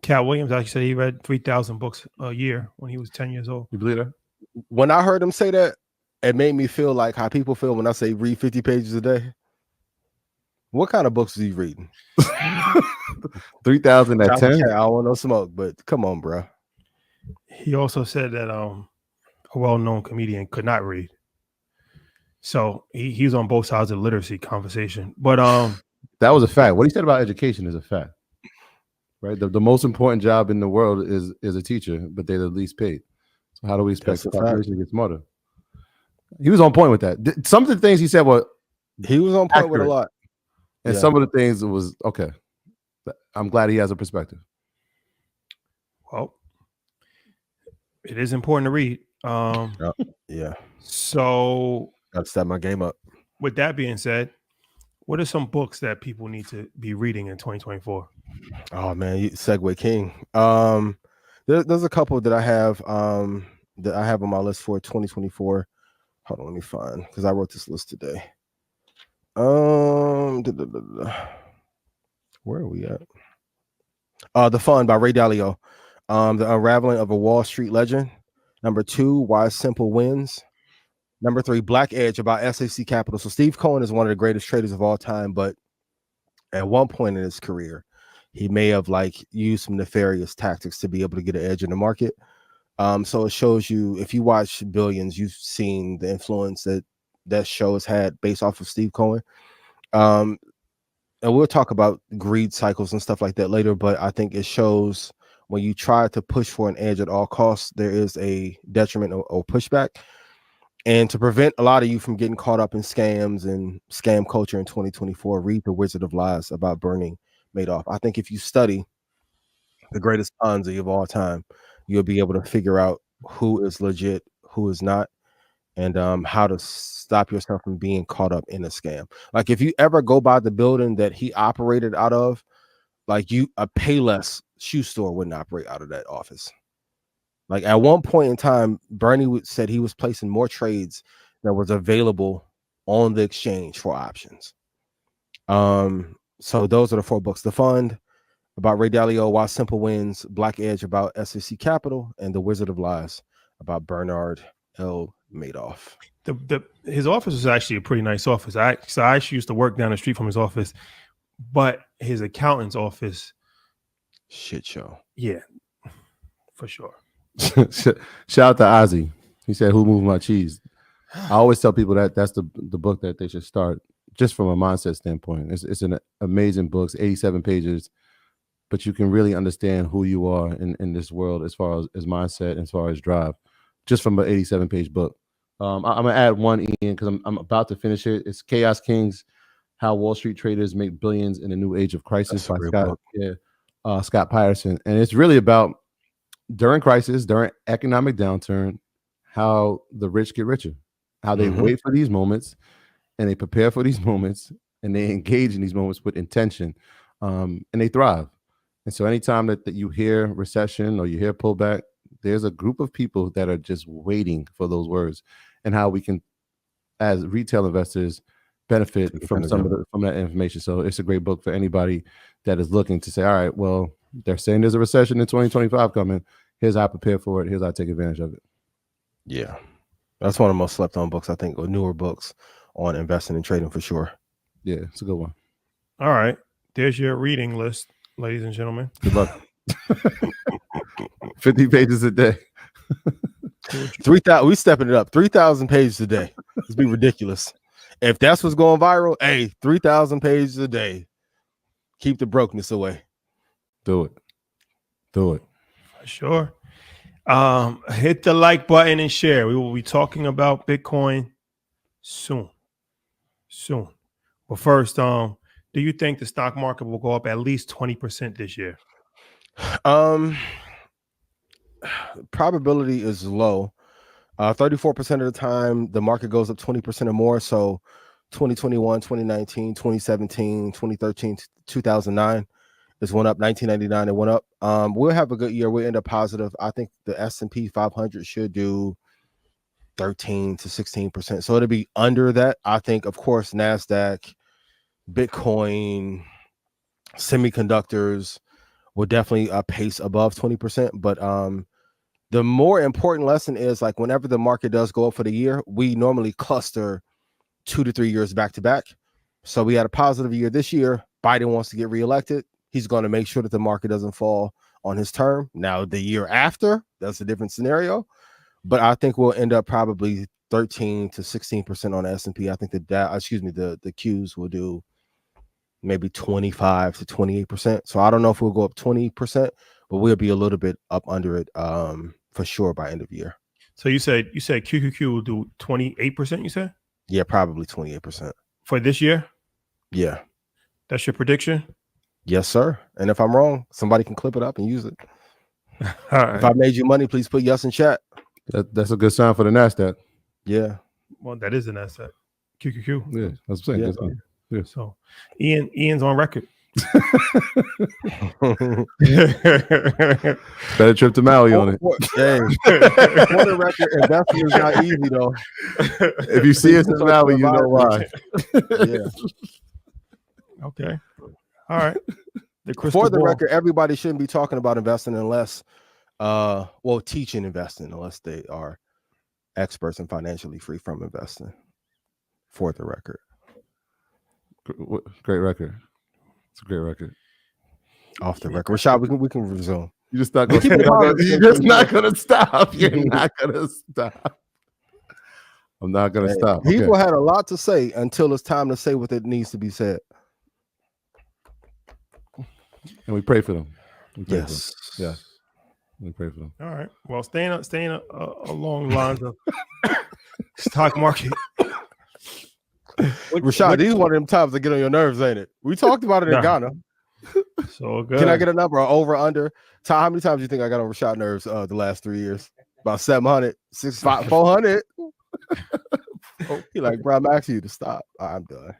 Katt Williams actually said he read 3,000 books a year when he was 10 years old. You believe that? When I heard him say that, it made me feel like how people feel when I say read 50 pages a day. What kind of books is he reading? 3,000 at 10? I don't want no smoke, but come on, bro. He also said that a well-known comedian could not read. So he was on both sides of the literacy conversation. But that was a fact. What he said about education is a fact. Right? The most important job in the world is a teacher, but they're the least paid. So how do we expect the population to get smarter? He was on point with that. Some of the things he said were he was on point with a lot. And some of the things was okay. I'm glad he has a perspective. Well, it is important to read. Yeah. So got to step my game up. With that being said, what are some books that people need to be reading in 2024? Oh man, you segue king. There's a couple that I have on my list for 2024. Hold on, let me find because I wrote this list today. Where are we at? The Fun by Ray Dalio. The Unraveling of a Wall Street Legend. Number 2, Why Simple Wins. Number 3, Black Edge about SAC Capital. So Steve Cohen is one of the greatest traders of all time, but at one point in his career, he may have used some nefarious tactics to be able to get an edge in the market. So it shows you, if you watch Billions, you've seen the influence that show has had based off of Steve Cohen. And we'll talk about greed cycles and stuff like that later, but I think it shows when you try to push for an edge at all costs, there is a detriment or pushback. And to prevent a lot of you from getting caught up in scams and scam culture in 2024, read The Wizard of Lies about Bernie Madoff. I think if you study the greatest Ponzi of all time, you'll be able to figure out who is legit, who is not, and how to stop yourself from being caught up in a scam. Like if you ever go by the building that he operated out of, a Payless shoe store wouldn't operate out of that office. Like at one point in time, Bernie said he was placing more trades that was available on the exchange for options. So those are the 4 books: The Fund about Ray Dalio, Why Simple Wins, Black Edge about SEC Capital, and The Wizard of Lies about Bernard L. Madoff. His office was actually a pretty nice office. I actually used to work down the street from his office, but his accountant's office, shit show. Yeah, for sure. Shout out to Ozzy. He said, "Who moved my cheese?" I always tell people that that's the book that they should start, just from a mindset standpoint. It's an amazing book. It's 87 pages, but you can really understand who you are in this world as far as mindset, as far as drive, just from an 87-page book. I'm gonna add one, Ian, because I'm about to finish it. It's Chaos Kings: How Wall Street Traders Make Billions in a New Age of Crisis by Scott Patterson, and it's really about during crisis, during economic downturn, how the rich get richer, how they wait for these moments and they prepare for these moments and they engage in these moments with intention, and they thrive. And so anytime that you hear recession or you hear pullback, there's a group of people that are just waiting for those words, and how we can, as retail investors, benefit from from that information. So it's a great book for anybody that is looking to say, all right, well, they're saying there's a recession in 2025 coming. Here's how I prepare for it. Here's how I take advantage of it. Yeah. That's one of the most slept on books, I think, or newer books on investing and trading for sure. Yeah, it's a good one. All right. There's your reading list, ladies and gentlemen. Good luck. 50 pages a day. 3,000. We stepping it up. 3,000 pages a day. It's be ridiculous. If that's what's going viral, hey, 3,000 pages a day. Keep the brokenness away. Do it. Do it. For sure. Hit the like button and share. We will be talking about Bitcoin soon. But first, do you think the stock market will go up at least 20% this year? Probability is low. 34% of the time, the market goes up 20% or more. So 2021, 2019, 2017, 2013, 2009. This went up. 1999, it went up. We'll have a good year. We'll end up positive. I think the S&P 500 should do 13 to 16%. So it'll be under that. I think, of course, Nasdaq, Bitcoin, semiconductors, will definitely pace above 20%. But the more important lesson is like whenever the market does go up for the year, we normally cluster 2 to 3 years back to back. So we had a positive year this year. Biden wants to get reelected. He's going to make sure that the market doesn't fall on his term. Now, the year after, that's a different scenario. But I think we'll end up probably 13 to 16% on the S&P. I think the Qs will do maybe 25 to 28%. So I don't know if we'll go up 20%, but we'll be a little bit up under it for sure by end of year. So you said QQQ will do 28%, you said? Yeah, probably 28%. For this year? Yeah. That's your prediction? Yes, sir. And if I'm wrong, somebody can clip it up and use it. All right. If I made you money, please put yes in chat. That's a good sign for the Nasdaq. Yeah. Well, that is an asset. QQQ. Yeah, that's what I'm saying. Yeah. So Ian's on record. Better trip to Maui on it. Hey, for the record, investing is not easy though. If you see us in Maui, you know why. Yeah. Okay. All right. For the record, everybody shouldn't be talking about investing unless teaching investing unless they are experts and financially free from investing. For the record. Great record. It's a great record. Off the record. Rashad, we can resume. You're just not going to stop. You're not going to stop. I'm not going to stop. People had a lot to say until it's time to say what it needs to be said. And we pray for them. Yes. Yeah. We pray for them. All right. Well, staying along the lines of stock market. Rashad, these one of them times that get on your nerves, ain't it? We talked about it in Ghana. So good. Can I get a number over under? Ty, how many times do you think I got on Rashad nerves the last 3 years? About 700, 600, 400. He like, bro, I'm asking you to stop. I'm done.